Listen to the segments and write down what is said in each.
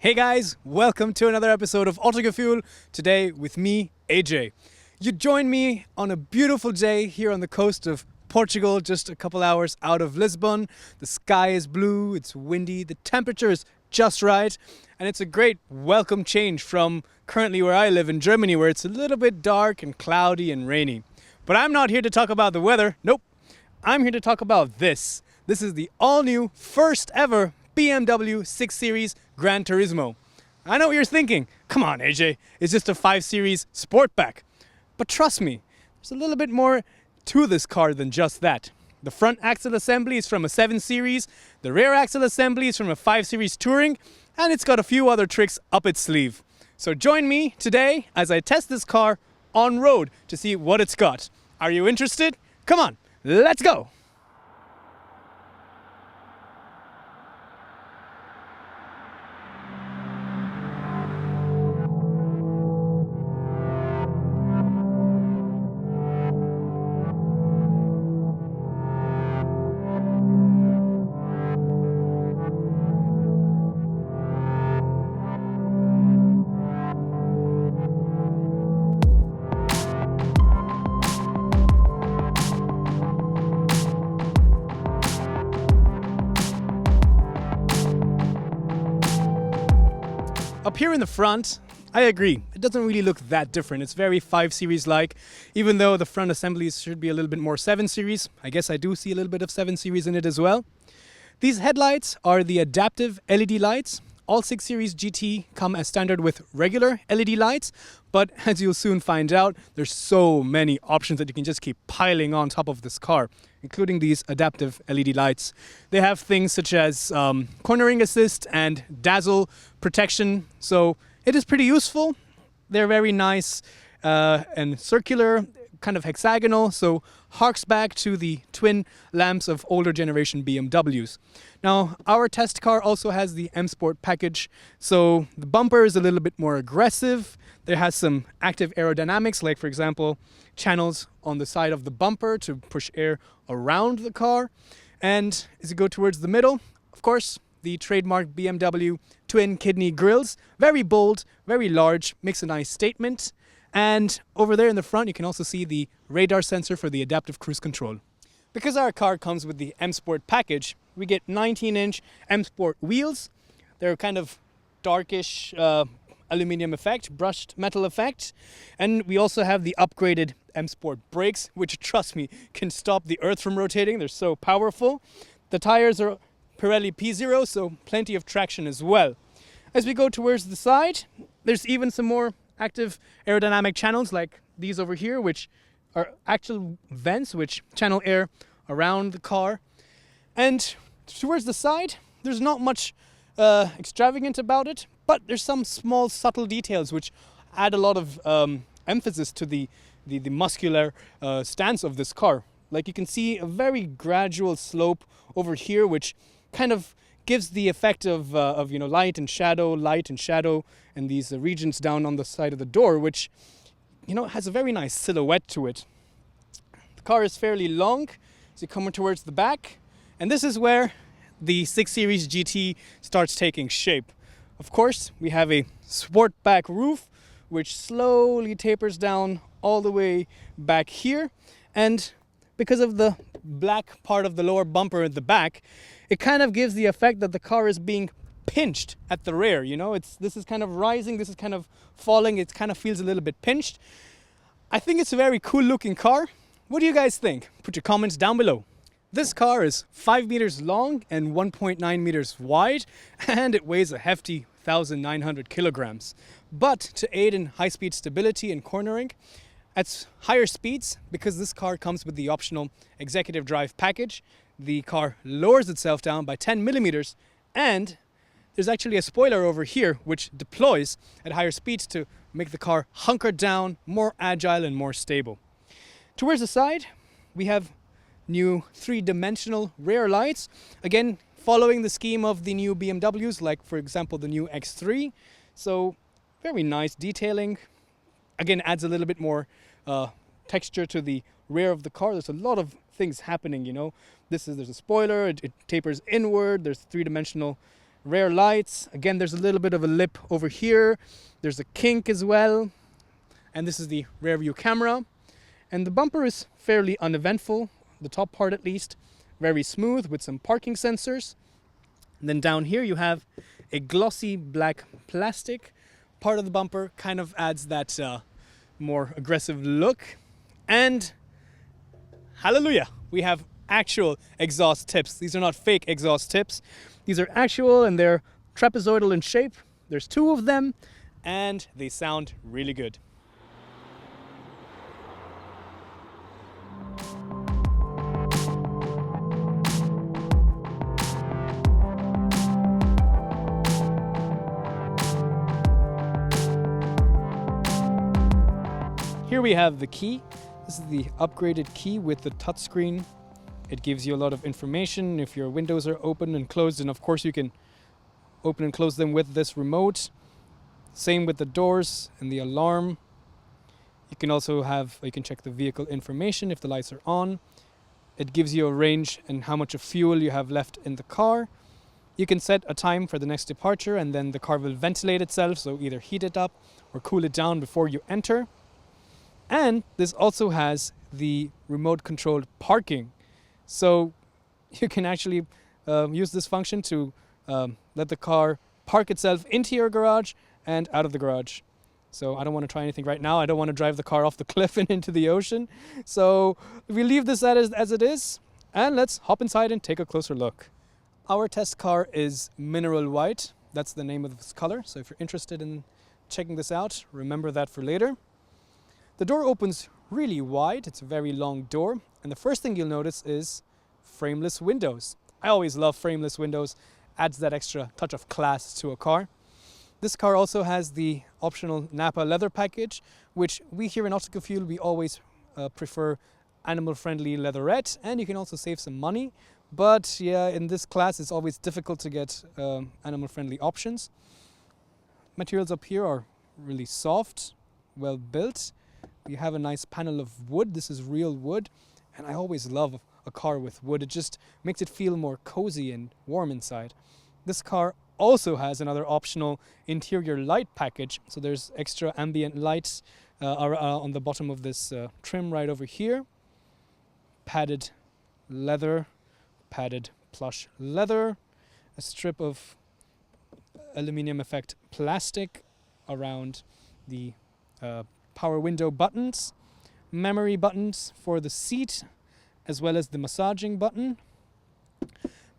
Hey guys, welcome to another episode of Autogefühl. Today with me, AJ. You join me on a beautiful day here on the coast of Portugal, just a couple hours out of Lisbon. The sky is blue, it's windy, the temperature is just right, and it's a great welcome change from currently where I live in Germany, where it's a little bit dark and cloudy and rainy. But I'm not here to talk about the weather, nope. I'm here to talk about this. This is the all-new, first ever BMW 6 Series Gran Turismo. I know what you're thinking. Come on, AJ, it's just a 5 Series Sportback. But trust me, there's a little bit more to this car than just that. The front axle assembly is from a 7 Series, the rear axle assembly is from a 5 Series Touring, and it's got a few other tricks up its sleeve. So join me today as I test this car on road to see what it's got. Are you interested? Come on, let's go! Up here in the front, I agree. It doesn't really look that different. It's very 5 Series-like, even though the front assemblies should be a little bit more 7 Series. I guess I do see a little bit of 7 Series in it as well. These headlights are the adaptive LED lights. All 6 Series GT come as standard with regular LED lights, but as you'll soon find out, there's so many options that you can just keep piling on top of this car, including these adaptive LED lights. They have things such as cornering assist and dazzle protection, so it is pretty useful. They're very nice and circular, kind of hexagonal, so harks back to the twin lamps of older generation BMWs. Now, our test car also has the M Sport package, so the bumper is a little bit more aggressive. There has some active aerodynamics, like for example, channels on the side of the bumper to push air around the car. And as you go towards the middle, of course, the trademark BMW twin kidney grills, very bold, very large, makes a nice statement. And over there in the front, you can also see the radar sensor for the adaptive cruise control. Because our car comes with the M Sport package, we get 19-inch M Sport wheels. They're kind of darkish aluminum effect, brushed metal effect. And we also have the upgraded M Sport brakes, which, trust me, can stop the earth from rotating. They're so powerful. The tires are Pirelli P0, so plenty of traction as well. As we go towards the side, there's even some more active aerodynamic channels like these over here, which are actual vents which channel air around the car. And towards the side, there's not much extravagant about it, but there's some small subtle details which add a lot of emphasis to the muscular stance of this car. Like you can see a very gradual slope over here, which kind of gives the effect of light and shadow, and these regions down on the side of the door, which has a very nice silhouette to it. The car is fairly long, so you come towards the back, and this is where the 6 Series GT starts taking shape. Of course, we have a Sportback roof, which slowly tapers down all the way back here, and because of the black part of the lower bumper at the back, it kind of gives the effect that the car is being pinched at the rear. This is kind of rising, this is kind of falling, it kind of feels a little bit pinched. I think it's a very cool looking car. What do you guys think? Put your comments down below. This car is 5 meters long and 1.9 meters wide, and it weighs a hefty 1,900 kilograms. But to aid in high-speed stability and cornering, at higher speeds, because this car comes with the optional executive drive package, the car lowers itself down by 10 millimeters, and there's actually a spoiler over here which deploys at higher speeds to make the car hunker down, more agile and more stable. Towards the side, we have new 3-dimensional rear lights, again following the scheme of the new BMWs, like for example the new X3. So very nice detailing. Again, adds a little bit more texture to the rear of the car. There's a lot of things happening, There's a spoiler, it tapers inward, there's 3-dimensional Rear lights, again, there's a little bit of a lip over here. There's a kink as well. And this is the rear view camera. And the bumper is fairly uneventful, the top part at least. Very smooth with some parking sensors. And then down here you have a glossy black plastic. Part of the bumper kind of adds that more aggressive look. And hallelujah, we have actual exhaust tips. These are not fake exhaust tips. These are actual and they're trapezoidal in shape. There's 2 of them and they sound really good. Here we have the key. This is the upgraded key with the touchscreen. It gives you a lot of information if your windows are open and closed, and of course you can open and close them with this remote. Same with the doors and the alarm. You can also you can check the vehicle information if the lights are on. It gives you a range and how much of fuel you have left in the car. You can set a time for the next departure and then the car will ventilate itself, so either heat it up or cool it down before you enter. And this also has the remote controlled parking. So you can actually use this function to let the car park itself into your garage and out of the garage. So I don't want to try anything right now. I don't want to drive the car off the cliff and into the ocean. So we leave this as it is, and let's hop inside and take a closer look. Our test car is mineral white. That's the name of this color. So if you're interested in checking this out, remember that for later. The door opens really wide. It's a very long door. And the first thing you'll notice is frameless windows. I always love frameless windows. Adds that extra touch of class to a car. This car also has the optional Napa leather package, which we here in Autogefühl, we always prefer animal-friendly leatherette, and you can also save some money. But yeah, in this class, it's always difficult to get animal-friendly options. Materials up here are really soft, well built. You have a nice panel of wood. This is real wood, and I always love a car with wood. It just makes it feel more cozy and warm inside. This car also has another optional interior light package. So there's extra ambient lights on the bottom of this trim right over here. Padded leather, padded plush leather, a strip of aluminum effect plastic around the power window buttons, memory buttons for the seat, as well as the massaging button.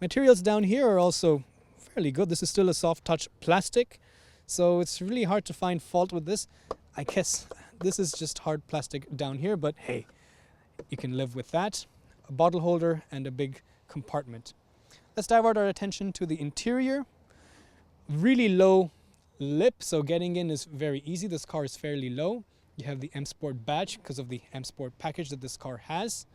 Materials down here are also fairly good. This is still a soft touch plastic, so it's really hard to find fault with this. I guess this is just hard plastic down here, but hey, you can live with that. A bottle holder and a big compartment. Let's divert our attention to the interior. Really low lip, so getting in is very easy. This car is fairly low. You have the M Sport badge because of the M Sport package that this car has.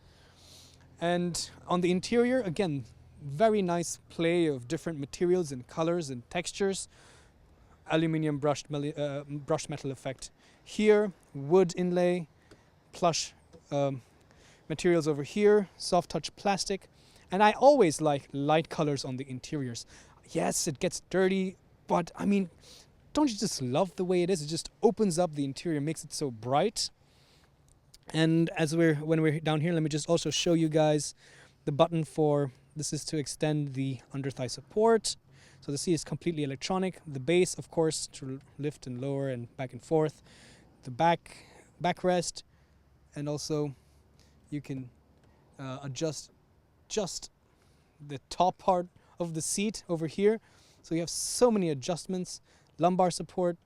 And on the interior, again, very nice play of different materials and colors and textures. Aluminium brushed metal effect here, wood inlay, plush materials over here, soft touch plastic. And I always like light colors on the interiors. Yes, it gets dirty, but I mean, don't you just love the way it is? It just opens up the interior, makes it so bright. And when we're down here, let me just also show you guys the button for, this is to extend the under thigh support. So the seat is completely electronic. The base, of course, to lift and lower and back and forth. The backrest, and also you can adjust just the top part of the seat over here. So you have so many adjustments. Lumbar support,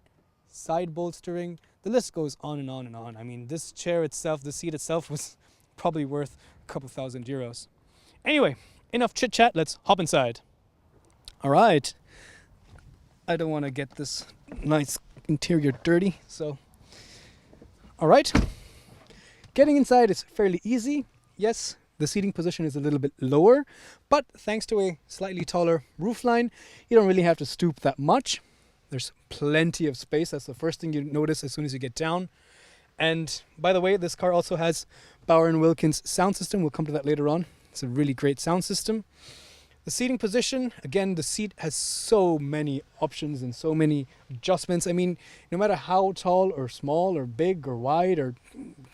side bolstering, the list goes on and on and on. I mean, this chair itself, the seat itself was probably worth a couple €1,000. Anyway, enough chit chat, let's hop inside. All right, I don't want to get this nice interior dirty, so. All right, getting inside is fairly easy. Yes, the seating position is a little bit lower, but thanks to a slightly taller roofline, you don't really have to stoop that much. There's plenty of space. That's the first thing you notice as soon as you get down. And by the way, this car also has Bauer & Wilkins sound system. We'll come to that later on. It's a really great sound system. The seating position, again, the seat has so many options and so many adjustments. I mean, no matter how tall or small or big or wide, or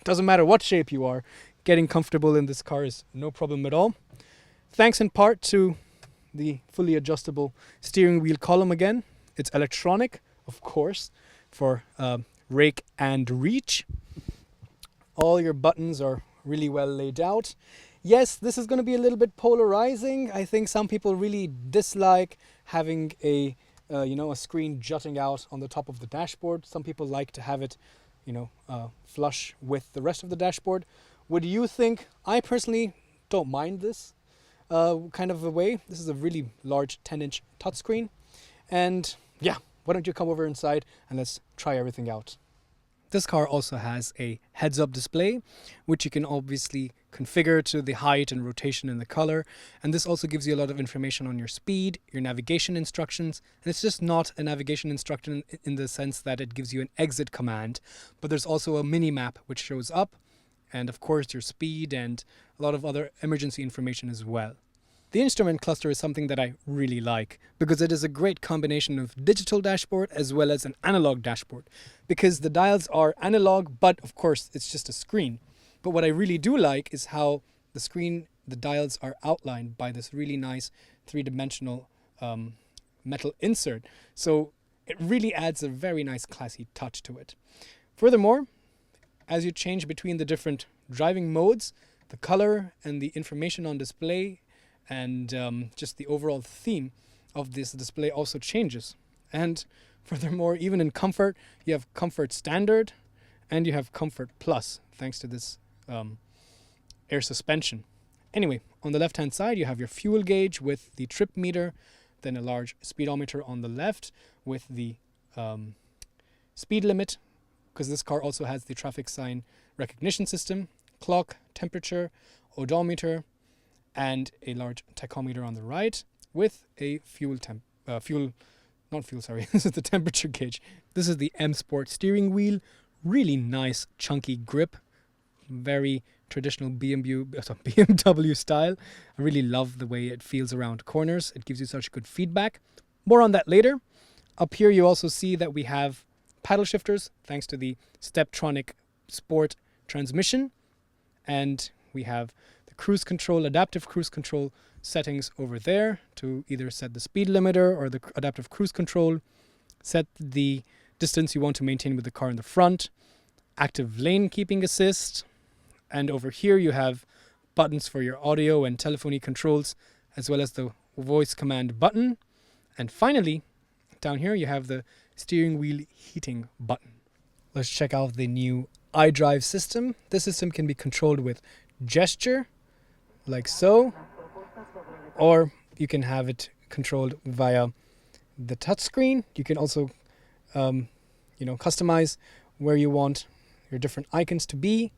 doesn't matter what shape you are, getting comfortable in this car is no problem at all. Thanks in part to the fully adjustable steering wheel column again. It's electronic, of course, for rake and reach. All your buttons are really well laid out. Yes, this is going to be a little bit polarizing. I think some people really dislike having a screen jutting out on the top of the dashboard. Some people like to have it, flush with the rest of the dashboard. What do you think? I personally don't mind this kind of a way. This is a really large 10-inch touchscreen. And yeah, why don't you come over inside and let's try everything out. This car also has a heads-up display, which you can obviously configure to the height and rotation and the color. And this also gives you a lot of information on your speed, your navigation instructions. And it's just not a navigation instruction in the sense that it gives you an exit command, but there's also a mini map which shows up, and of course your speed and a lot of other emergency information as well. The instrument cluster is something that I really like because it is a great combination of digital dashboard as well as an analog dashboard, because the dials are analog, but of course it's just a screen. But what I really do like is how the dials are outlined by this really nice three-dimensional metal insert. So it really adds a very nice classy touch to it. Furthermore, as you change between the different driving modes, the color and the information on display and just the overall theme of this display also changes. And furthermore, even in comfort, you have Comfort Standard and you have Comfort Plus, thanks to this air suspension. Anyway, on the left-hand side, you have your fuel gauge with the trip meter, then a large speedometer on the left with the speed limit, because this car also has the traffic sign recognition system, clock, temperature, odometer, and a large tachometer on the right with a this is the temperature gauge. This is the M Sport steering wheel. Really nice chunky grip, very traditional BMW style. I really love the way it feels around corners. It gives you such good feedback. More on that later. Up here you also see that we have paddle shifters thanks to the Steptronic Sport transmission, and we have cruise control, adaptive cruise control settings over there to either set the speed limiter or the adaptive cruise control, set the distance you want to maintain with the car in the front, active lane keeping assist, and over here you have buttons for your audio and telephony controls, as well as the voice command button. And finally, down here you have the steering wheel heating button. Let's check out the new iDrive system. This system can be controlled with gesture, like so, or you can have it controlled via the touchscreen. You can also, customize where you want your different icons to be,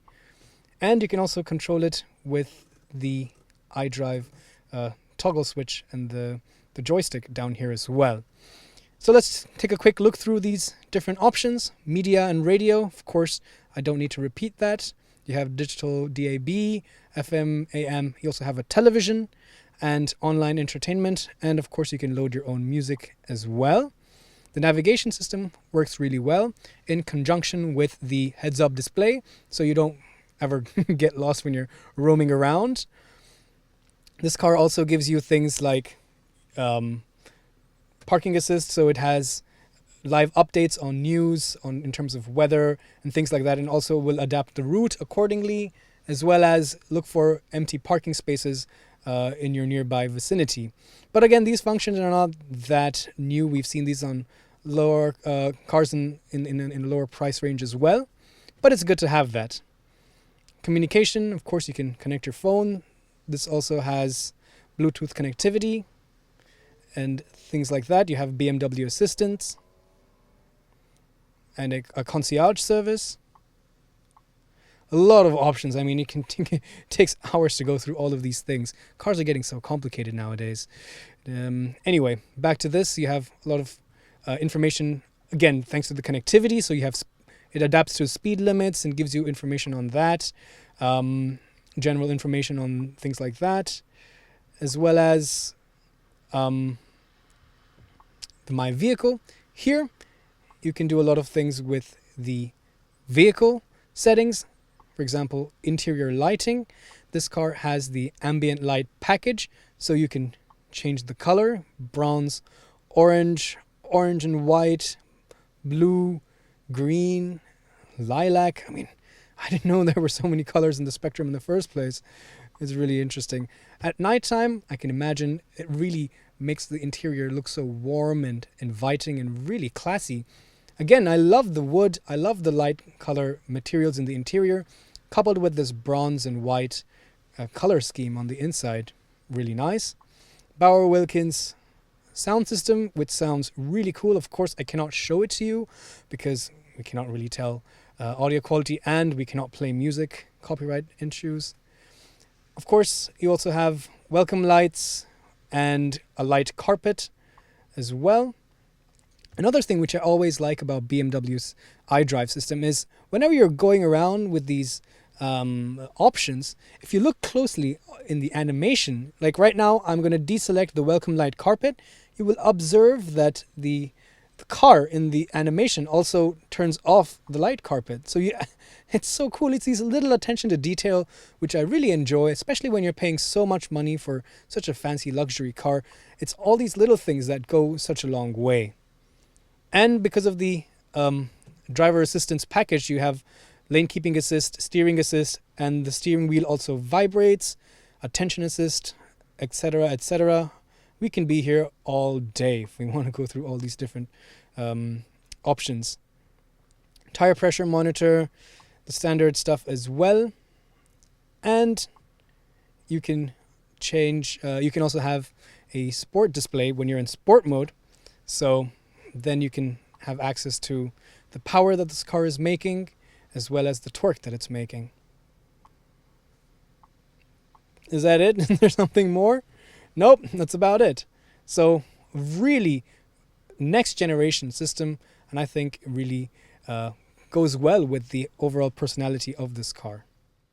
and you can also control it with the iDrive toggle switch and the joystick down here as well. So let's take a quick look through these different options. Media and radio, of course, I don't need to repeat that. You have digital DAB, FM, AM. You also have a television and online entertainment. And of course, you can load your own music as well. The navigation system works really well in conjunction with the heads-up display, so you don't ever get lost when you're roaming around. This car also gives you things like parking assist, so it has live updates on news, in terms of weather and things like that, and also will adapt the route accordingly, as well as look for empty parking spaces in your nearby vicinity. But again, these functions are not that new. We've seen these on lower cars in a lower price range as well, but it's good to have that. Communication, of course, you can connect your phone. This also has Bluetooth connectivity and things like that. You have BMW Assistant and a concierge service. A lot of options. I mean, it takes hours to go through all of these things. Cars are getting so complicated nowadays. Anyway, back to this. You have a lot of information, again, thanks to the connectivity. So you have it adapts to speed limits and gives you information on that, general information on things like that, as well as the My Vehicle. Here you can do a lot of things with the vehicle settings. For example, interior lighting. This car has the ambient light package, so you can change the color: bronze, orange, orange and white, blue, green, lilac. I mean, I didn't know there were so many colors in the spectrum in the first place. It's really interesting. At nighttime, I can imagine it really makes the interior look so warm and inviting and really classy. Again, I love the wood. I love the light color materials in the interior, coupled with this bronze and white color scheme on the inside. Really nice. Bauer Wilkins sound system, which sounds really cool. Of course, I cannot show it to you because we cannot really tell audio quality, and we cannot play music, copyright issues. Of course, you also have welcome lights and a light carpet as well. Another thing which I always like about BMW's iDrive system is whenever you're going around with these options, if you look closely in the animation, like right now I'm going to deselect the welcome light carpet, you will observe that the car in the animation also turns off the light carpet. So it's so cool. It's these little attention to detail which I really enjoy, especially when you're paying so much money for such a fancy luxury car. It's all these little things that go such a long way. And because of the driver assistance package, you have lane keeping assist, steering assist, and the steering wheel also vibrates, attention assist, etc., etc. We can be here all day if we want to go through all these different options. Tire pressure monitor, the standard stuff as well. And you can change, you can also have a sport display when you're in sport mode. So then you can have access to the power that this car is making, as well as the torque that it's making. Is that it? Is there something more? Nope, that's about it. So really next generation system, and I think really goes well with the overall personality of this car.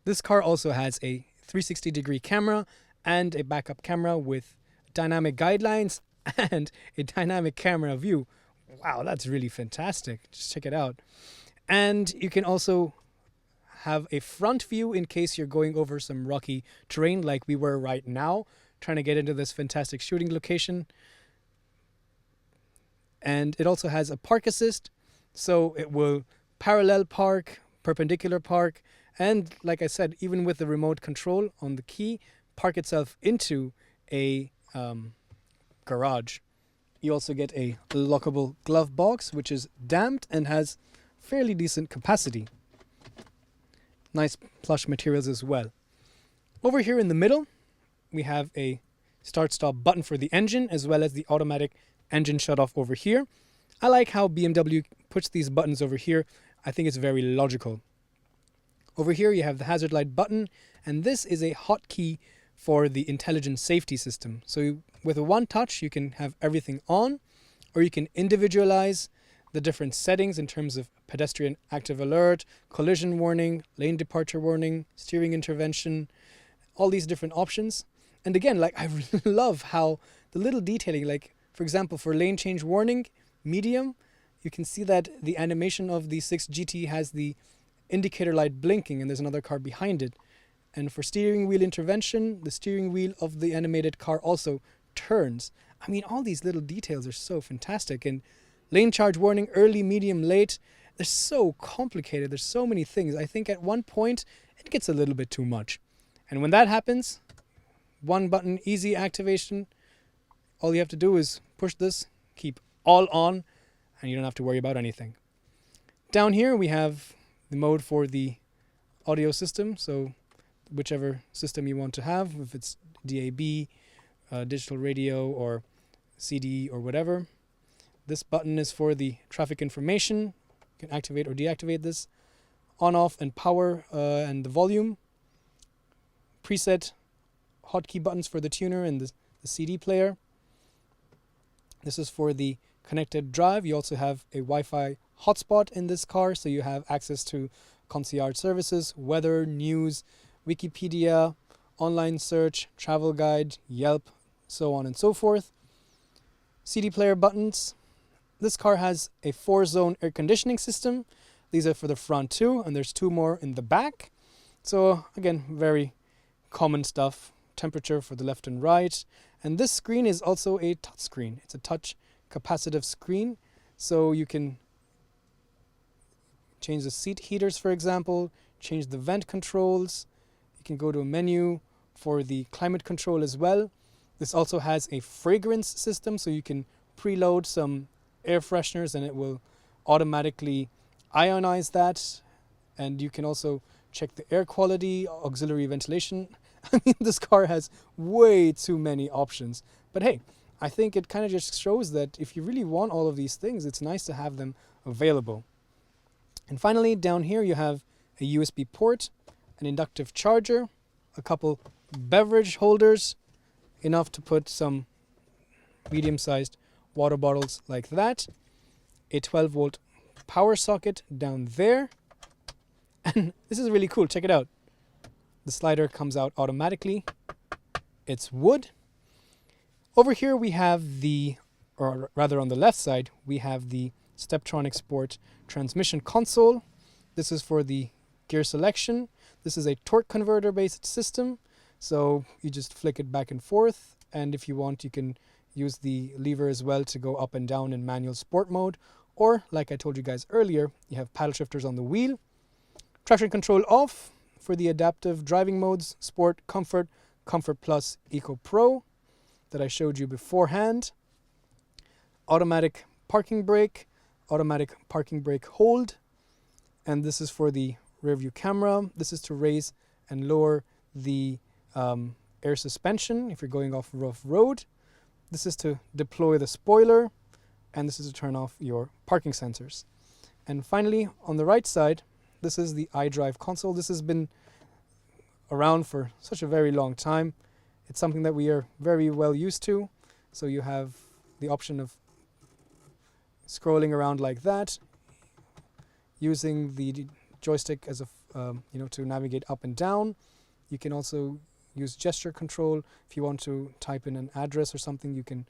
This car also has a 360-degree camera and a backup camera with dynamic guidelines and a dynamic camera view. Wow, that's really fantastic. Just check it out. And you can also have a front view in case you're going over some rocky terrain like we were right now, trying to get into this fantastic shooting location. And it also has a park assist, so it will parallel park, perpendicular park, and like I said, even with the remote control on the key, park itself into a garage. You also get a lockable glove box, which is damped and has fairly decent capacity. Nice plush materials as well. Over here in the middle, we have a start-stop button for the engine, as well as the automatic engine shut-off over here. I like how BMW puts these buttons over here. I think it's very logical. Over here you have the hazard light button, and this is a hotkey for the intelligent safety system. So with a one touch you can have everything on, or you can individualize the different settings in terms of pedestrian active alert, collision warning, lane departure warning, steering intervention, all these different options. And again, like I really love how the little detailing, like for example for lane change warning, medium, you can see that the animation of the 6 GT has the indicator light blinking and there's another car behind it. And for steering wheel intervention, the steering wheel of the animated car also turns. I mean, all these little details are so fantastic. And lane charge warning, early, medium, late, they're so complicated. There's so many things. I think at one point it gets a little bit too much. And when that happens, one button, easy activation. All you have to do is push this, keep all on, and you don't have to worry about anything. Down here we have the mode for the audio system. So whichever system you want to have, if it's DAB, digital radio, or CD, or whatever. This button is for the traffic information. You can activate or deactivate this. On, off, and power, and the volume. Preset hotkey buttons for the tuner and the CD player. This is for the connected drive. You also have a Wi-Fi hotspot in this car, so you have access to concierge services, weather, news, Wikipedia, online search, travel guide, Yelp, so on and so forth. CD player buttons. This car has a 4-zone air conditioning system. These are for the front too, and there's 2 more in the back. So again, very common stuff. Temperature for the left and right. And this screen is also a touch screen. It's a touch capacitive screen. So you can change the seat heaters, for example, change the vent controls. You can go to a menu for the climate control as well. This also has a fragrance system, so you can preload some air fresheners and it will automatically ionize that. And you can also check the air quality, auxiliary ventilation. I mean, this car has way too many options. But hey, I think it kind of just shows that if you really want all of these things, it's nice to have them available. And finally, down here you have a USB port, an inductive charger, a couple beverage holders, enough to put some medium-sized water bottles like that, a 12-volt power socket down there, and this is really cool. Check it out. The slider comes out automatically. It's wood. Over here we have the, or rather on the left side, we have the Steptronic Sport transmission console. This is for the gear selection. This is a torque converter based system. So you just flick it back and forth. And if you want, you can use the lever as well to go up and down in manual sport mode. Or like I told you guys earlier, you have paddle shifters on the wheel. Traction control off for the adaptive driving modes, Sport, Comfort, Comfort Plus, Eco Pro that I showed you beforehand. Automatic parking brake, automatic parking brake hold. And this is for the rear view camera. This is to raise and lower the air suspension if you're going off a rough road. This is to deploy the spoiler. And this is to turn off your parking sensors. And finally, on the right side, this is the Idrive Console. This has been around for such a very long time. It's something that we are very well used to. So you have the option of scrolling around like that, using the joystick as a to navigate up and down. You can also use gesture control. If you want to type in an address or something, you can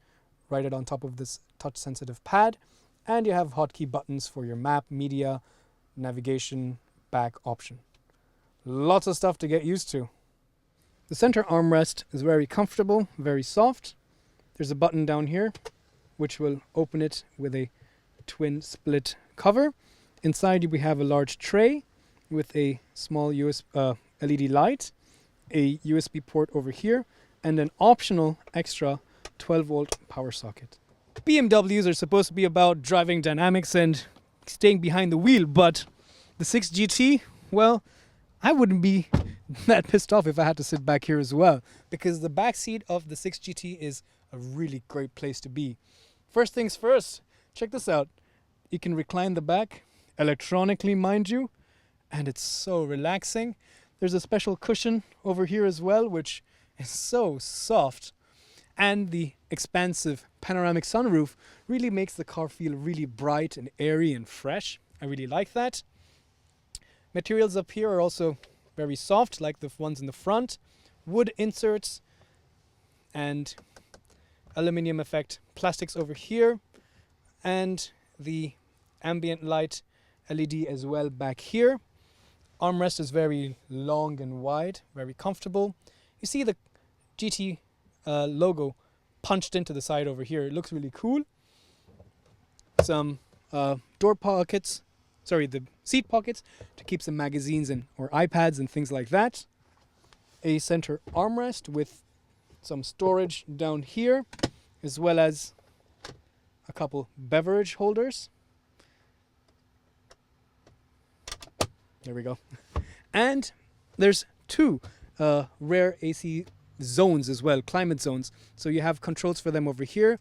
write it on top of this touch sensitive pad. And you have hotkey buttons for your map, media, navigation, back option. Lots of stuff to get used to. The center armrest is very comfortable, very soft. There's a button down here which will open it with a twin split cover. Inside we have a large tray with a small LED light, a USB port over here, and an optional extra 12-volt power socket. BMWs are supposed to be about driving dynamics and staying behind the wheel, but the 6 GT, well, I wouldn't be that pissed off if I had to sit back here as well, because the back seat of the 6 GT is a really great place to be. First things first, check this out. You can recline the back electronically, mind you, and it's so relaxing. There's a special cushion over here as well, which is so soft. And the expansive panoramic sunroof really makes the car feel really bright and airy and fresh. I really like that. Materials up here are also very soft, like the ones in the front. Wood inserts and aluminium effect plastics over here. And the ambient light LED as well back here. Armrest is very long and wide, very comfortable. You see the GT logo punched into the side over here. It looks really cool. Some door pockets, the seat pockets to keep some magazines and or iPads and things like that. A center armrest with some storage down here, as well as a couple beverage holders. There we go. And there's two rare AC zones as well, climate zones. So you have controls for them over here,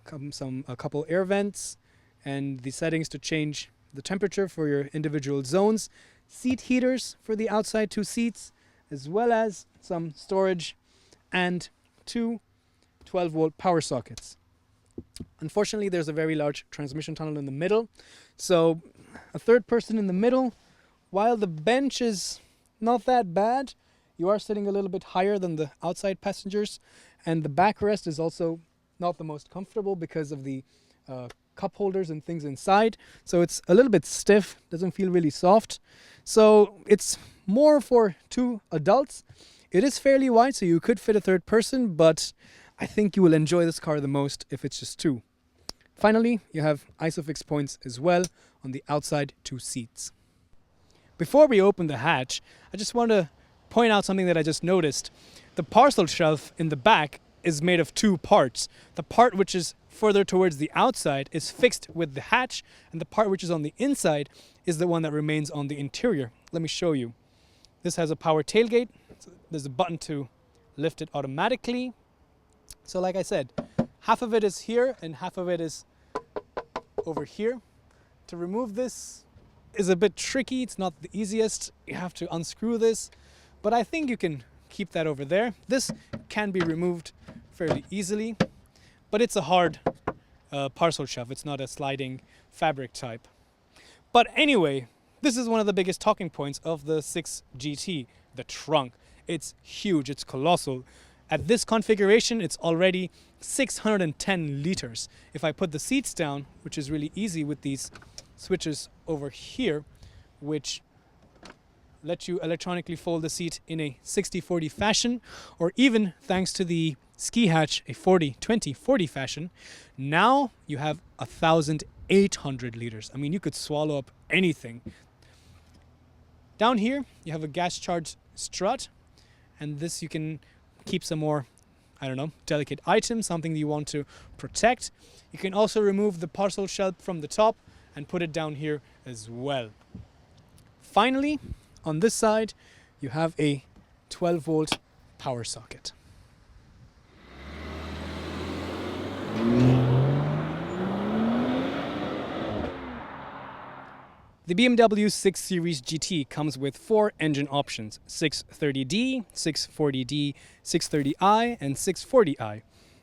a couple air vents, and the settings to change the temperature for your individual zones, seat heaters for the outside 2 seats, as well as some storage and 2 12-volt power sockets. Unfortunately, there's a very large transmission tunnel in the middle, so a third person in the middle. While the bench is not that bad, you are sitting a little bit higher than the outside passengers, and the backrest is also not the most comfortable because of the cup holders and things inside. So it's a little bit stiff, doesn't feel really soft. So it's more for two adults. It is fairly wide, so you could fit a third person, but I think you will enjoy this car the most if it's just two. Finally, you have ISOFIX points as well on the outside two seats. Before we open the hatch, I just want to point out something that I just noticed. The parcel shelf in the back is made of two parts. The part which is further towards the outside is fixed with the hatch, and the part which is on the inside is the one that remains on the interior. Let me show you. This has a power tailgate. So there's a button to lift it automatically. So like I said, half of it is here and half of it is over here. To remove this is a bit tricky. It's not the easiest. You have to unscrew this, but I think you can keep that over there. This can be removed fairly easily, but it's a hard parcel shelf. It's not a sliding fabric type. But anyway, this is one of the biggest talking points of the 6 GT, the trunk. It's huge, it's colossal. At this configuration, it's already 610 liters. If I put the seats down, which is really easy with these switches over here, which let you electronically fold the seat in a 60-40 fashion, or even thanks to the ski hatch, a 40-20-40 fashion, now you have 1,800 liters. I mean, you could swallow up anything. Down here, you have a gas charged strut, and this you can keep some more, I don't know, delicate items, something you want to protect. You can also remove the parcel shelf from the top and put it down here as well. Finally, on this side, you have a 12-volt power socket. The BMW 6 Series GT comes with 4 engine options: 630D, 640D, 630i, and 640i.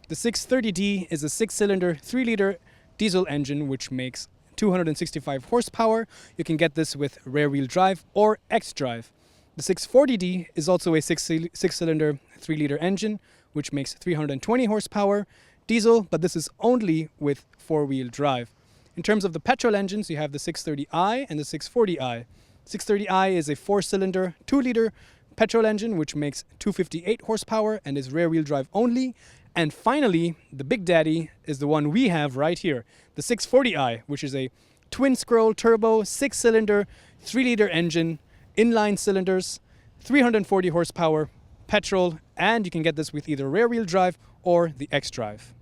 The 630D is a 6-cylinder, 3-liter diesel engine which makes 265 horsepower. You can get this with rear-wheel drive or X-drive. The 640D is also a 6-cylinder, 3-liter engine which makes 320 horsepower, diesel, but this is only with 4-wheel drive. In terms of the petrol engines, you have the 630i and the 640i. 630i is a 4-cylinder, 2-liter petrol engine which makes 258 horsepower and is rear-wheel drive only. And finally, the big daddy is the one we have right here, the 640i, which is a twin-scroll turbo, 6-cylinder, 3-liter engine, inline cylinders, 340 horsepower, petrol, and you can get this with either rear-wheel drive or the X-drive.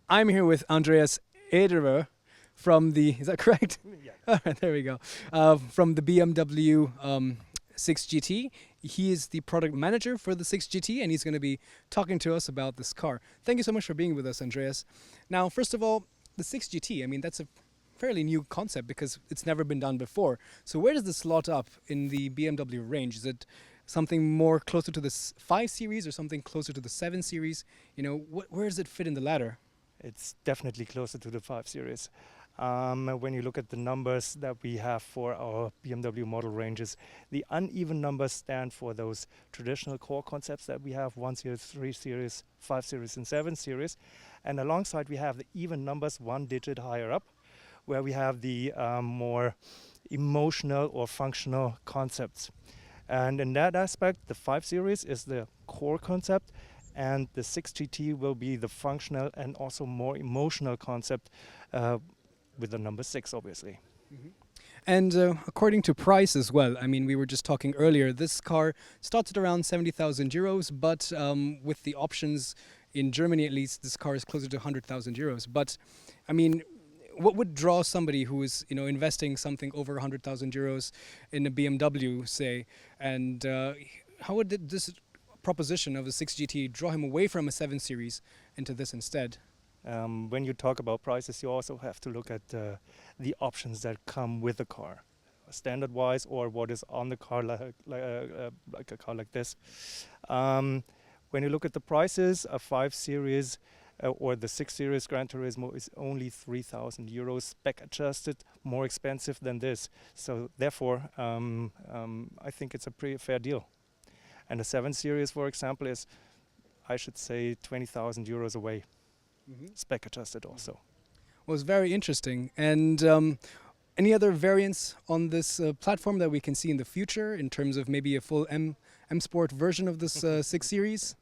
I'm here with Andreas Ederer from the, is that correct? Yeah. All right, there we go. From the BMW 6 GT. He is the product manager for the 6 GT, and he's going to be talking to us about this car. Thank you so much for being with us, Andreas. Now, first of all, the 6 GT, I mean, that's a fairly new concept because it's never been done before. So where does this slot up in the BMW range? Is it something more closer to the 5 Series or something closer to the 7 Series? You know, where does it fit in the ladder? It's definitely closer to the 5 Series. When you look at the numbers that we have for our BMW model ranges, the uneven numbers stand for those traditional core concepts that we have: 1 Series, 3 Series, 5 Series and 7 Series. And alongside we have the even numbers 1 digit higher up, where we have the more emotional or functional concepts. And in that aspect, the 5 Series is the core concept, and the 6 GT will be the functional and also more emotional concept, with the number 6, obviously. Mm-hmm. And according to price as well, I mean, we were just talking earlier, this car starts at around 70,000 euros, but with the options in Germany at least, this car is closer to 100,000 euros. But I mean, what would draw somebody who is, you know, investing something over 100,000 euros in a BMW, say, and how would this proposition of a 6 GT draw him away from a 7 Series into this instead? When you talk about prices, you also have to look at the options that come with the car, standard-wise, or what is on the car, like a car like this. When you look at the prices, a 5 Series or the 6 Series Gran Turismo is only 3,000 euros, spec adjusted, more expensive than this. So therefore, I think it's a pretty fair deal. And the 7 Series, for example, is, I should say, 20,000 euros away. spec adjusted also. Was very interesting. And any other variants on this platform that we can see in the future in terms of maybe a full M Sport version of this 6 Series?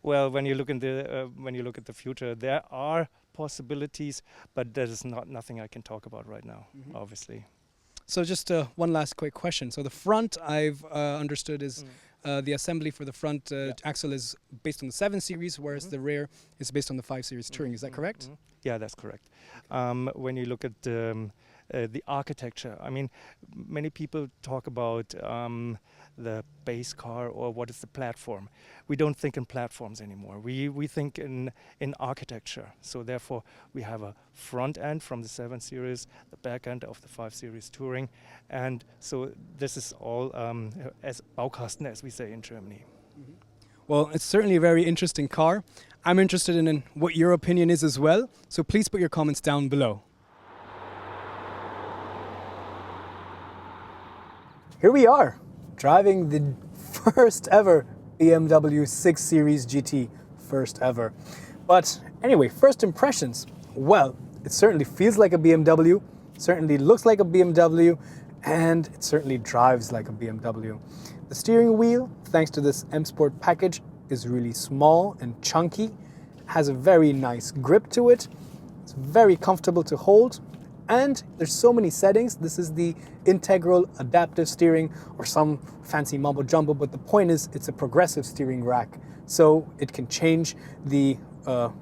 Well, when you look at the future, there are possibilities, but that is nothing I can talk about right now, obviously. So just one last quick question. So the front, I've understood, is the assembly for the front axle is based on the 7 Series, whereas the rear is based on the 5 Series Touring. Is that correct? Yeah, that's correct. When you look at the architecture, I mean, many people talk about the base car or what is the platform. We don't think in platforms anymore. We think in architecture. So therefore, we have a front end from the 7 Series, the back end of the 5 Series Touring, and so this is all as Baukasten, as we say in Germany. Well, it's certainly a very interesting car. I'm interested in what your opinion is as well, so please put your comments down below. Here we are, driving the first ever BMW 6 Series GT, first ever. But anyway, first impressions. Well, it certainly feels like a BMW, certainly looks like a BMW, and it certainly drives like a BMW. The steering wheel, thanks to this M Sport package, is really small and chunky, has a very nice grip to it, it's very comfortable to hold, and there's so many settings. This is the integral adaptive steering, or some fancy mumbo jumbo, but the point is it's a progressive steering rack. So it can change the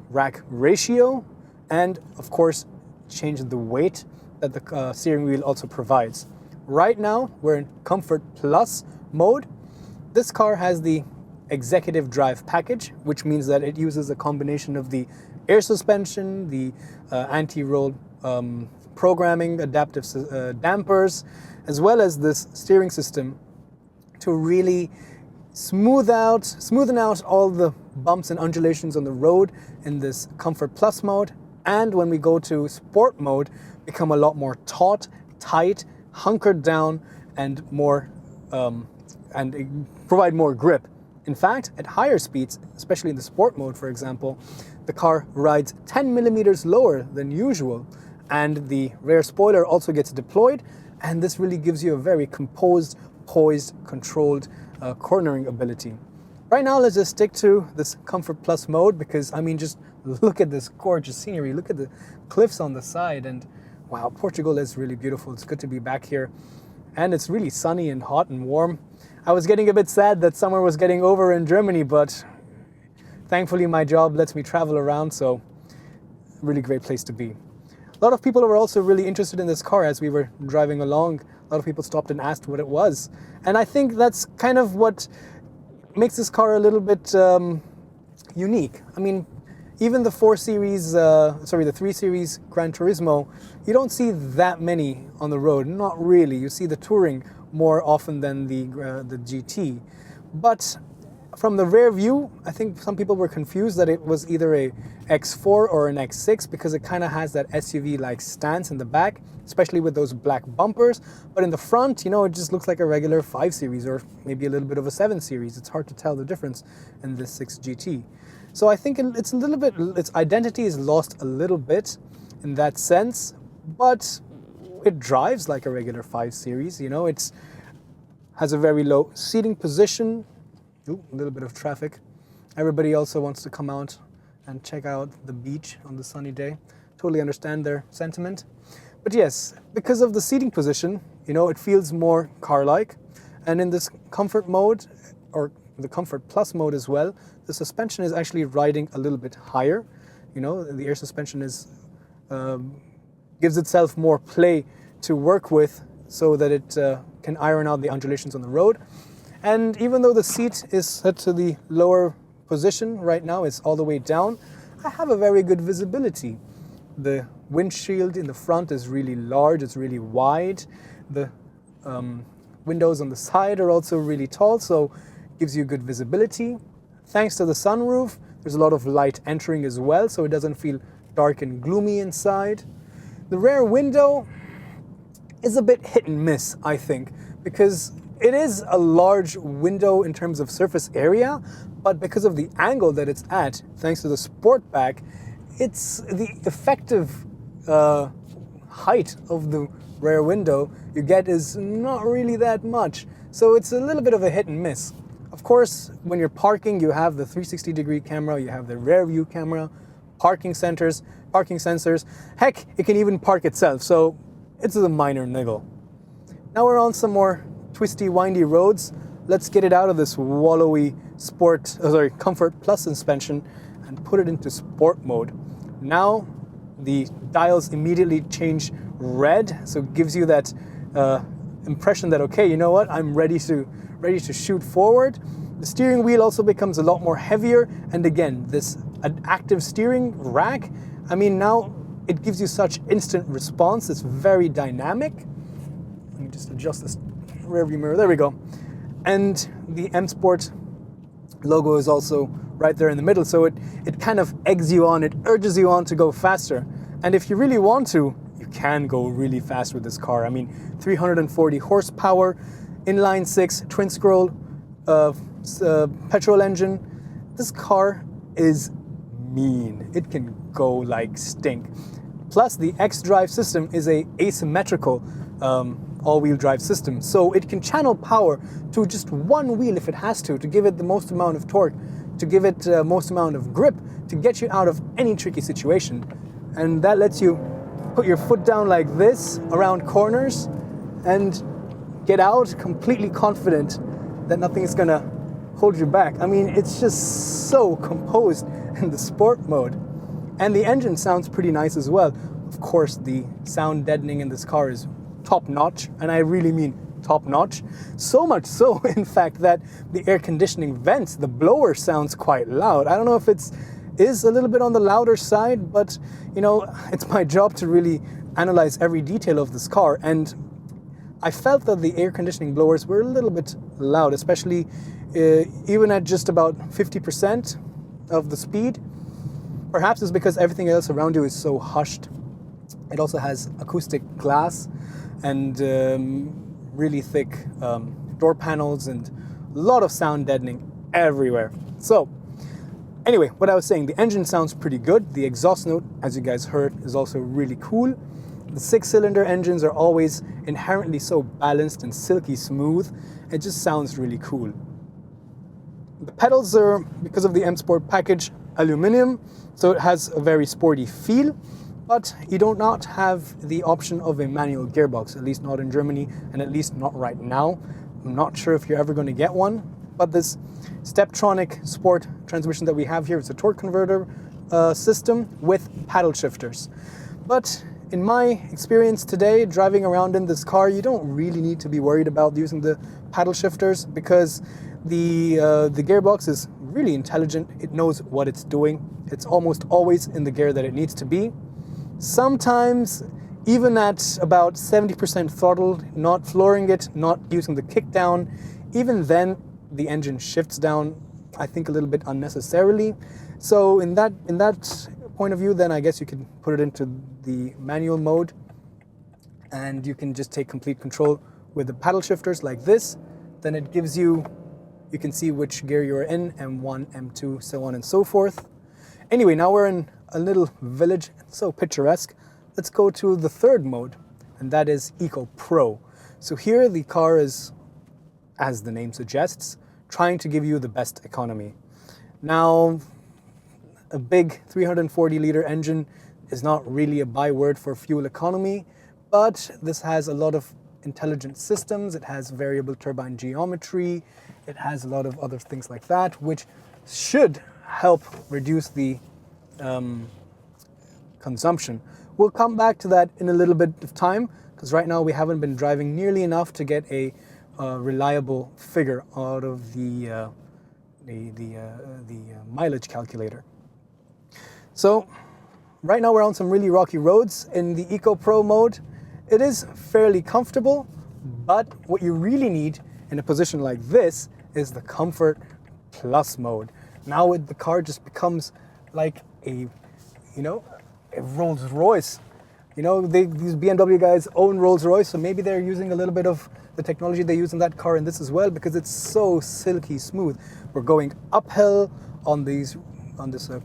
rack ratio and of course change the weight that the steering wheel also provides. Right now we're in Comfort Plus mode. This car has the executive drive package, which means that it uses a combination of the air suspension, the anti-roll programming, adaptive dampers, as well as this steering system to really smoothen out all the bumps and undulations on the road in this Comfort Plus mode. And when we go to Sport mode, become a lot more taut, tight, hunkered down, and more and provide more grip. In fact, at higher speeds, especially in the Sport mode, for example, the car rides 10 millimeters lower than usual, and the rear spoiler also gets deployed, and this really gives you a very composed, poised, controlled cornering ability. Right now, let's just stick to this Comfort Plus mode because, I mean, just look at this gorgeous scenery. Look at the cliffs on the side, and wow, Portugal is really beautiful. It's good to be back here, and it's really sunny and hot and warm. I was getting a bit sad that summer was getting over in Germany, but thankfully my job lets me travel around, so really great place to be. A lot of people were also really interested in this car as we were driving along. A lot of people stopped and asked what it was. And I think that's kind of what makes this car a little bit unique. I mean, even the 3 Series Gran Turismo, you don't see that many on the road, not really. You see the Touring more often than the GT. But from the rear view, I think some people were confused that it was either a X4 or an X6 because it kind of has that SUV-like stance in the back, especially with those black bumpers. But in the front, you know, it just looks like a regular 5 Series or maybe a little bit of a 7 Series. It's hard to tell the difference in this 6 GT. So I think it's a little bit, its identity is lost a little bit in that sense, but it drives like a regular 5 Series, you know. It has a very low seating position. Ooh, a little bit of traffic. Everybody also wants to come out and check out the beach on the sunny day. Totally understand their sentiment. But yes, because of the seating position, you know, it feels more car-like. And in this comfort mode, or the Comfort Plus mode as well, the suspension is actually riding a little bit higher. You know, the air suspension is gives itself more play to work with so that it can iron out the undulations on the road. And even though the seat is set to the lower position right now, it's all the way down, I have a very good visibility. The windshield in the front is really large, it's really wide. The windows on the side are also really tall, so it gives you good visibility. Thanks to the sunroof, there's a lot of light entering as well, so it doesn't feel dark and gloomy inside. The rear window is a bit hit and miss, I think, because it is a large window in terms of surface area, but because of the angle that it's at, thanks to the sport back, it's the effective height of the rear window you get is not really that much. So it's a little bit of a hit and miss. Of course, when you're parking, you have the 360-degree camera, you have the rear view camera, parking sensors. Heck, it can even park itself, so it's a minor niggle. Now we're on some more twisty, windy roads. Let's get it out of this wallowy Comfort Plus suspension and put it into sport mode. Now the dials immediately change red, so it gives you that impression that, okay, you know what, I'm ready to shoot forward. The steering wheel also becomes a lot more heavier, and again, this active steering rack, I mean, now it gives you such instant response. It's very dynamic. Let me just adjust this rear view mirror. There we go. And the M Sport logo is also right there in the middle, so it kind of eggs you on, it urges you on to go faster. And if you really want to, you can go really fast with this car. I mean, 340 horsepower, inline six, twin scroll, petrol engine. This car is mean. It can go like stink. Plus, the X-Drive system is a asymmetrical all-wheel drive system, so it can channel power to just one wheel if it has to give it the most amount of torque, to give it most amount of grip, to get you out of any tricky situation. And that lets you put your foot down like this around corners and get out completely confident that nothing is gonna hold you back. I mean, it's just so composed in the sport mode. And the engine sounds pretty nice as well. Of course, the sound deadening in this car is top notch, and I really mean top notch. So much so, in fact, that the air conditioning vents, the blower sounds quite loud. I don't know if is a little bit on the louder side, but you know, it's my job to really analyze every detail of this car, and I felt that the air conditioning blowers were a little bit loud, especially even at just about 50% of the speed. Perhaps it's because everything else around you is so hushed. It also has acoustic glass and really thick door panels and a lot of sound deadening everywhere. So anyway, what I was saying, the engine sounds pretty good. The exhaust note, as you guys heard, is also really cool. The 6-cylinder engines are always inherently so balanced and silky smooth. It just sounds really cool. The pedals are, because of the M Sport package, aluminum, so it has a very sporty feel, but you do not have the option of a manual gearbox, at least not in Germany, and at least not right now. I'm not sure if you're ever going to get one, but this Steptronic Sport transmission that we have here is a torque converter system with paddle shifters. But in my experience today, driving around in this car, you don't really need to be worried about using the paddle shifters because the gearbox is really intelligent. It knows what it's doing. It's almost always in the gear that it needs to be. Sometimes, even at about 70% throttle, not flooring it, not using the kick down, even then the engine shifts down, I think, a little bit unnecessarily. So in that point of view, then I guess you can put it into the manual mode and you can just take complete control with the paddle shifters like this. Then it gives you can see which gear you're in, M1, M2, so on and so forth. Anyway, now we're in a little village, so picturesque. Let's go to the third mode, and that is Eco Pro. So here the car is, as the name suggests, trying to give you the best economy. Now, a big 340-liter engine is not really a byword for fuel economy, but this has a lot of intelligent systems. It has variable turbine geometry. It has a lot of other things like that, which should help reduce the consumption. We'll come back to that in a little bit of time, because right now we haven't been driving nearly enough to get a reliable figure out of the mileage calculator. So right now we're on some really rocky roads in the Eco Pro mode. It is fairly comfortable, but what you really need in a position like this is the Comfort Plus mode. Now the car just becomes like a Rolls Royce. You know, these BMW guys own Rolls Royce, so maybe they're using a little bit of the technology they use in that car in this as well, because it's so silky smooth. We're going uphill on this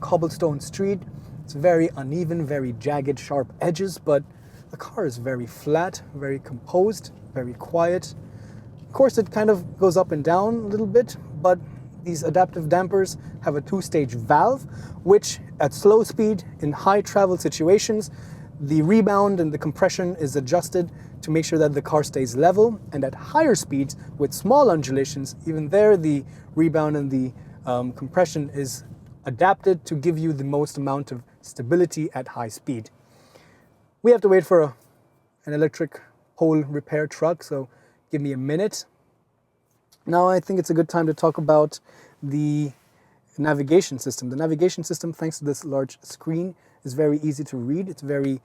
cobblestone street, It's very uneven, very jagged, sharp edges, but the car is very flat, very composed, very quiet. Of course, it kind of goes up and down a little bit, but these adaptive dampers have a two-stage valve, which at slow speed, in high travel situations, the rebound and the compression is adjusted to make sure that the car stays level, and at higher speeds, with small undulations, even there the rebound and the compression is adapted to give you the most amount of stability at high speed. We have to wait for an electric pole repair truck, so give me a minute. Now I think it's a good time to talk about the navigation system. The navigation system, thanks to this large screen, is very easy to read. It's very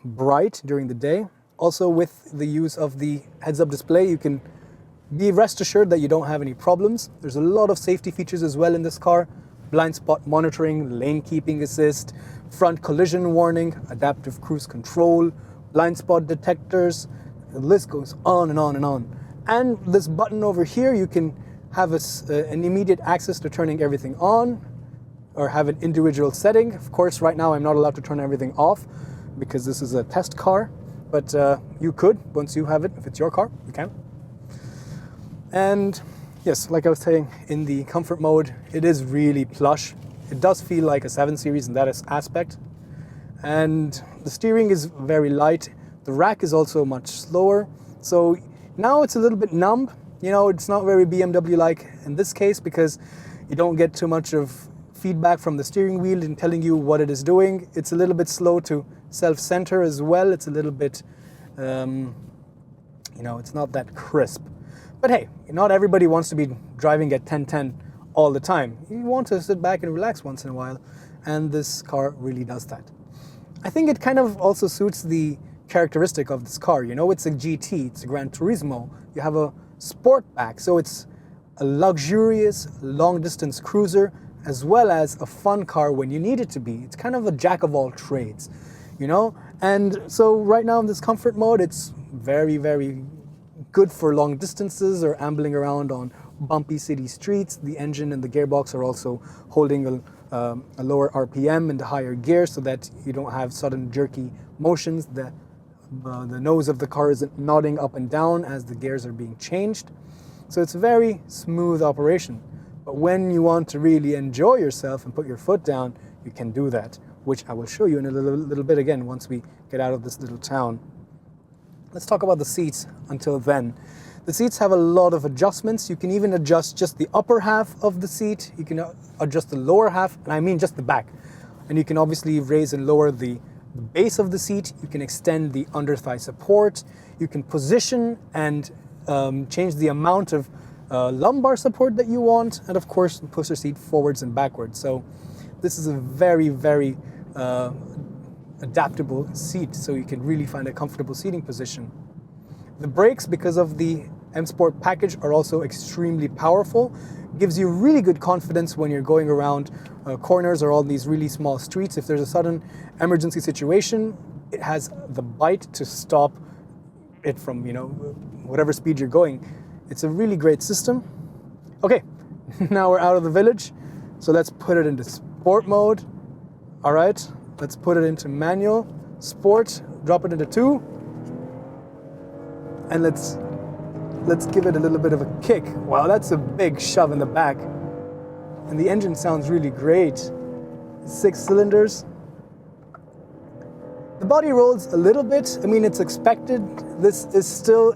bright during the day. Also, with the use of the heads-up display, you can be rest assured that you don't have any problems. There's a lot of safety features as well in this car. Blind spot monitoring, lane keeping assist, front collision warning, adaptive cruise control, blind spot detectors. The list goes on and on and on. And this button over here, you can have an immediate access to turning everything on or have an individual setting. Of course, right now I'm not allowed to turn everything off because this is a test car, but you could once you have it. If it's your car, you can. And yes, like I was saying, in the comfort mode, it is really plush. It does feel like a 7 Series in that aspect. And the steering is very light. The rack is also much slower. So now it's a little bit numb. You know, it's not very BMW-like in this case because you don't get too much of feedback from the steering wheel in telling you what it is doing. It's a little bit slow to self-center as well. It's a little bit, it's not that crisp. But hey, not everybody wants to be driving at 1010 all the time. You want to sit back and relax once in a while, and this car really does that. I think it kind of also suits the characteristic of this car. You know, it's a GT, it's a Gran Turismo. You have a Sportback, so it's a luxurious long-distance cruiser as well as a fun car when you need it to be. It's kind of a jack of all trades, you know? And so right now in this comfort mode, it's very, very good for long distances or ambling around on bumpy city streets. The engine and the gearbox are also holding a lower RPM and a higher gear so that you don't have sudden jerky motions. The nose of the car isn't nodding up and down as the gears are being changed. So it's a very smooth operation. But when you want to really enjoy yourself and put your foot down, you can do that, which I will show you in a little bit again once we get out of this little town. Let's talk about the seats until then. The seats have a lot of adjustments. You can even adjust just the upper half of the seat. You can adjust the lower half, and I mean just the back. And you can obviously raise and lower the base of the seat. You can extend the under thigh support. You can position and change the amount of lumbar support that you want, and of course push your seat forwards and backwards. So this is a very, very adaptable seat, so you can really find a comfortable seating position. The brakes, because of the M Sport package, are also extremely powerful. Gives you really good confidence when you're going around corners or all these really small streets. If there's a sudden emergency situation, it has the bite to stop it from, whatever speed you're going. It's a really great system. Okay, now we're out of the village, so let's put it into sport mode. All right, let's put it into manual, sport, drop it into 2, and let's give it a little bit of a kick. Wow, that's a big shove in the back. And the engine sounds really great. 6 cylinders. The body rolls a little bit. I mean, it's expected. This is still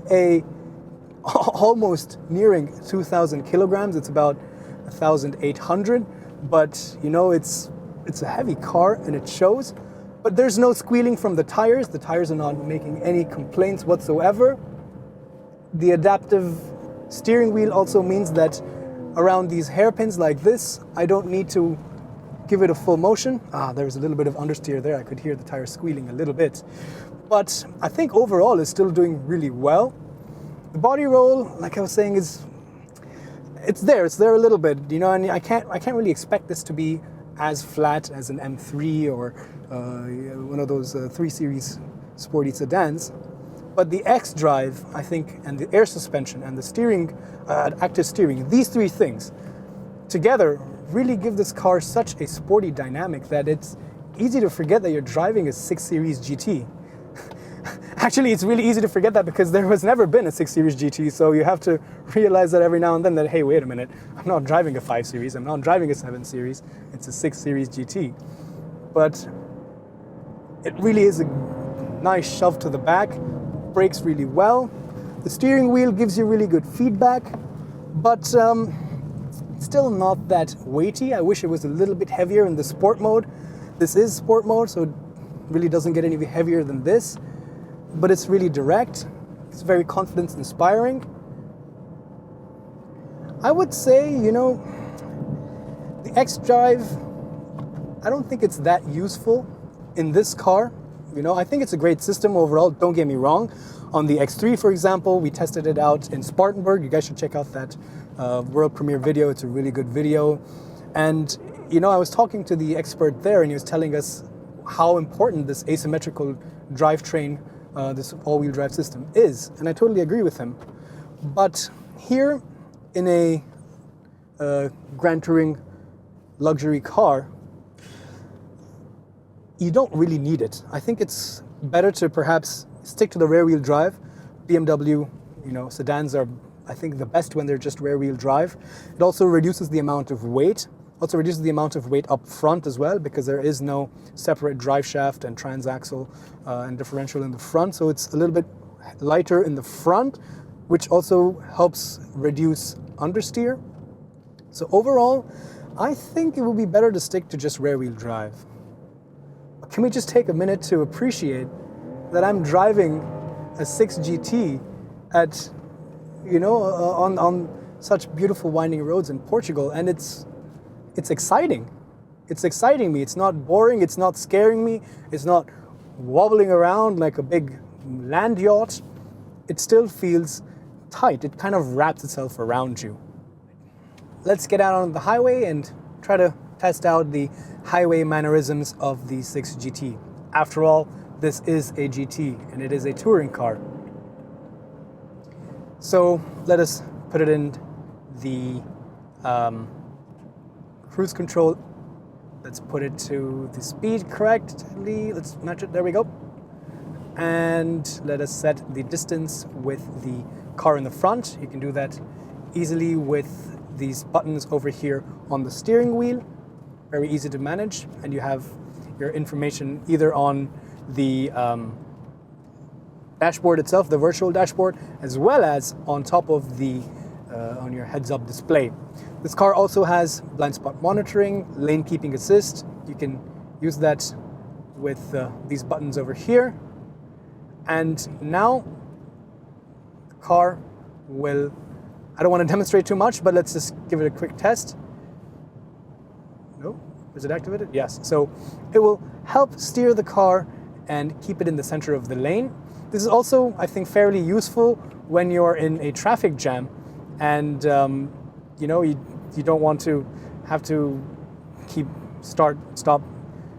almost nearing 2,000 kilograms. It's about 1,800. But, it's a heavy car and it shows. But there's no squealing from the tires. The tires are not making any complaints whatsoever. The adaptive steering wheel also means that around these hairpins like this, I don't need to give it a full motion. There's a little bit of understeer there. I could hear the tire squealing a little bit. But I think overall it's still doing really well. The body roll, like I was saying, it's there a little bit, and I can't really expect this to be as flat as an M3 or one of those 3 Series sporty sedans. But the X-Drive, I think, and the air suspension and the steering, active steering, these 3 things together really give this car such a sporty dynamic that it's easy to forget that you're driving a 6 Series GT. Actually, it's really easy to forget that because there has never been a 6 Series GT, so you have to realize that every now and then that, hey, wait a minute, I'm not driving a 5 Series, I'm not driving a 7 Series, it's a 6 Series GT. But it really is a nice shelf to the back, brakes really well. The steering wheel gives you really good feedback, but still not that weighty. I wish it was a little bit heavier in the sport mode. This is sport mode, so it really doesn't get any heavier than this, but it's really direct. It's very confidence inspiring. I would say, you know, the X-Drive, I don't think it's that useful in this car. You know, I think it's a great system overall, don't get me wrong. On the X3, for example, we tested it out in Spartanburg. You guys should check out that world premiere video. It's a really good video. And, you know, I was talking to the expert there and he was telling us how important this asymmetrical drivetrain, this all-wheel drive system is. And I totally agree with him. But here in a Grand Touring luxury car, you don't really need it. I think it's better to perhaps stick to the rear-wheel drive. BMW, you know, sedans are, I think, the best when they're just rear-wheel drive. It also reduces the amount of weight. Also reduces the amount of weight up front as well, because there is no separate drive shaft and transaxle and differential in the front. So it's a little bit lighter in the front, which also helps reduce understeer. So overall, I think it would be better to stick to just rear-wheel drive. Can we just take a minute to appreciate that I'm driving a 6 GT at, you know, on such beautiful winding roads in Portugal, and it's exciting. It's exciting me. It's not boring. It's not scaring me. It's not wobbling around like a big land yacht. It still feels tight. It kind of wraps itself around you. Let's get out on the highway and try to test out the highway mannerisms of the 6 GT. After all, this is a GT and it is a touring car. So let us put it in the cruise control. Let's put it to the speed correctly. Let's match it. There we go. And let us set the distance with the car in the front. You can do that easily with these buttons over here on the steering wheel. Very easy to manage, and you have your information either on the dashboard itself, the virtual dashboard, as well as on top of the on your heads-up display. This car also has blind spot monitoring, lane keeping assist. You can use that with these buttons over here. And now the car will, I don't want to demonstrate too much, but let's just give it a quick test. No? Is it activated? Yes. So it will help steer the car and keep it in the center of the lane. This is also, I think, fairly useful when you're in a traffic jam and you know, you don't want to have to keep stop,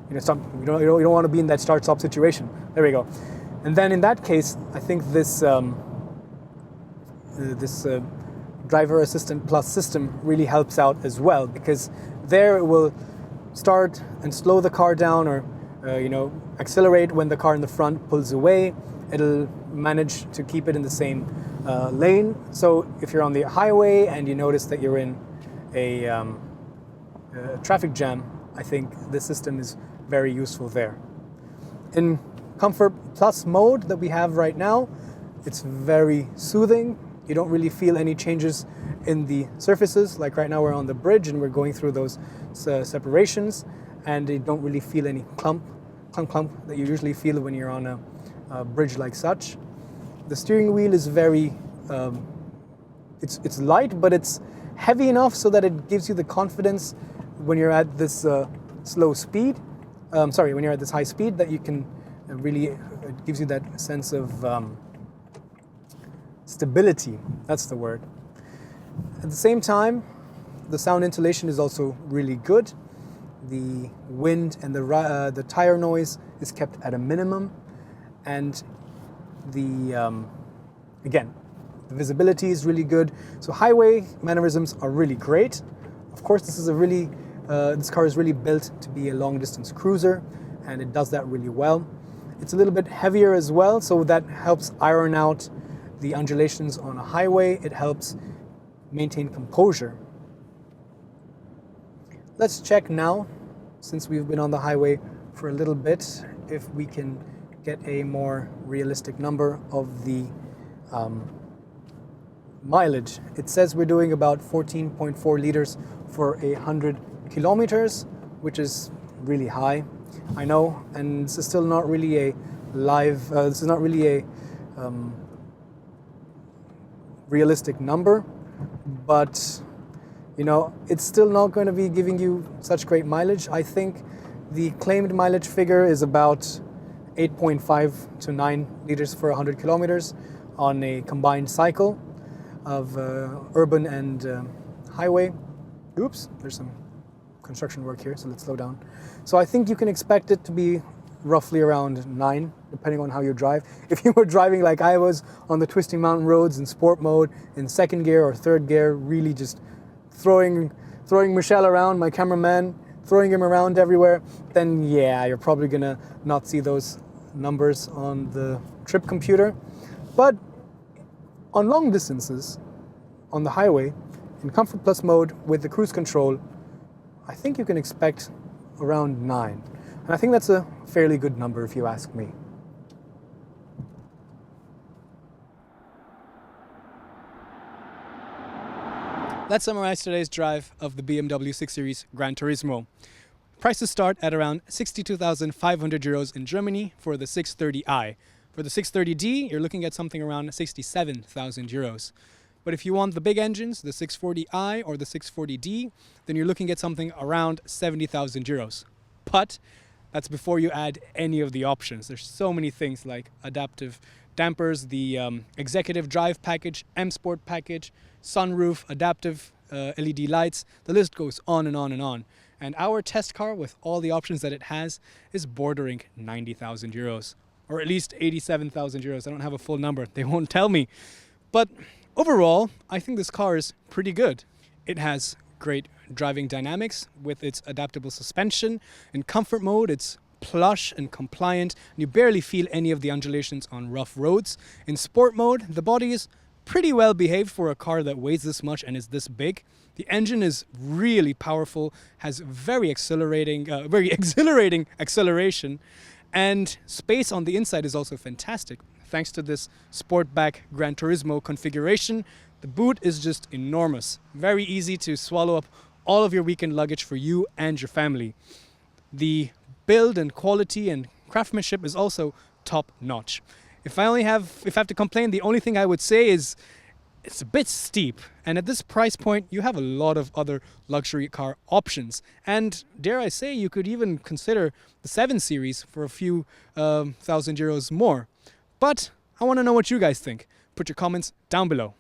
you know, stop. You don't want to be in that start-stop situation. There we go. And then in that case, I think this driver assistant plus system really helps out as well, because there it will start and slow the car down, or you know, accelerate when the car in the front pulls away. It'll manage to keep it in the same lane. So if you're on the highway and you notice that you're in a traffic jam, I think this system is very useful there. In Comfort Plus mode that we have right now, it's very soothing. You don't really feel any changes in the surfaces. Like right now we're on the bridge and we're going through those separations, and you don't really feel any clump that you usually feel when you're on a bridge like such. The steering wheel is very, it's light, but it's heavy enough so that it gives you the confidence when you're at this slow speed. When you're at this high speed, that you can really, it gives you that sense of stability. That's the word. At the same time, the sound insulation is also really good. The wind and the tire noise is kept at a minimum, and the again, the visibility is really good. So highway mannerisms are really great. Of course, this is a really this car is really built to be a long distance cruiser. and it does that really well. It's a little bit heavier as well, so that helps iron out the undulations on a highway. It helps maintain composure. Let's check now, since we've been on the highway for a little bit, if we can get a more realistic number of the mileage. It says we're doing about 14.4 liters for 100 kilometers, which is really high, I know, and this is still not really a realistic number, but you know, it's still not going to be giving you such great mileage. I think the claimed mileage figure is about 8.5 to 9 liters for 100 kilometers on a combined cycle of urban and highway. Oops, there's some construction work here, so let's slow down. So I think you can expect it to be roughly around 9, depending on how you drive. If you were driving like I was on the twisting mountain roads in sport mode, in second gear or third gear, really just throwing Michelle around, my cameraman, throwing him around everywhere, then yeah, you're probably gonna not see those numbers on the trip computer. But on long distances, on the highway, in Comfort Plus mode with the cruise control, I think you can expect around 9. And I think that's a fairly good number if you ask me. Let's summarize today's drive of the BMW 6 Series Gran Turismo. Prices start at around 62,500 euros in Germany for the 630i. For the 630D, you're looking at something around 67,000 euros. But if you want the big engines, the 640i or the 640D, then you're looking at something around 70,000 euros. But that's before you add any of the options. There's so many things like adaptive dampers, the executive drive package, M Sport package, sunroof, adaptive LED lights. The list goes on and on and on. And our test car, with all the options that it has, is bordering 90,000 euros. Or at least 87,000 euros. I don't have a full number. They won't tell me. But overall, I think this car is pretty good. It has great driving dynamics with its adaptable suspension. In comfort mode, it's plush and compliant, and you barely feel any of the undulations on rough roads. In sport mode, the body is pretty well behaved for a car that weighs this much and is this big. The engine is really powerful, has very exhilarating acceleration, and space on the inside is also fantastic. Thanks to this Sportback Gran Turismo configuration, the boot is just enormous. Very easy to swallow up all of your weekend luggage for you and your family. The build and quality and craftsmanship is also top notch. If I have to complain, the only thing I would say is it's a bit steep, and at this price point you have a lot of other luxury car options, and dare I say you could even consider the 7 Series for a few thousand euros more. But I want to know what you guys think. Put your comments down below.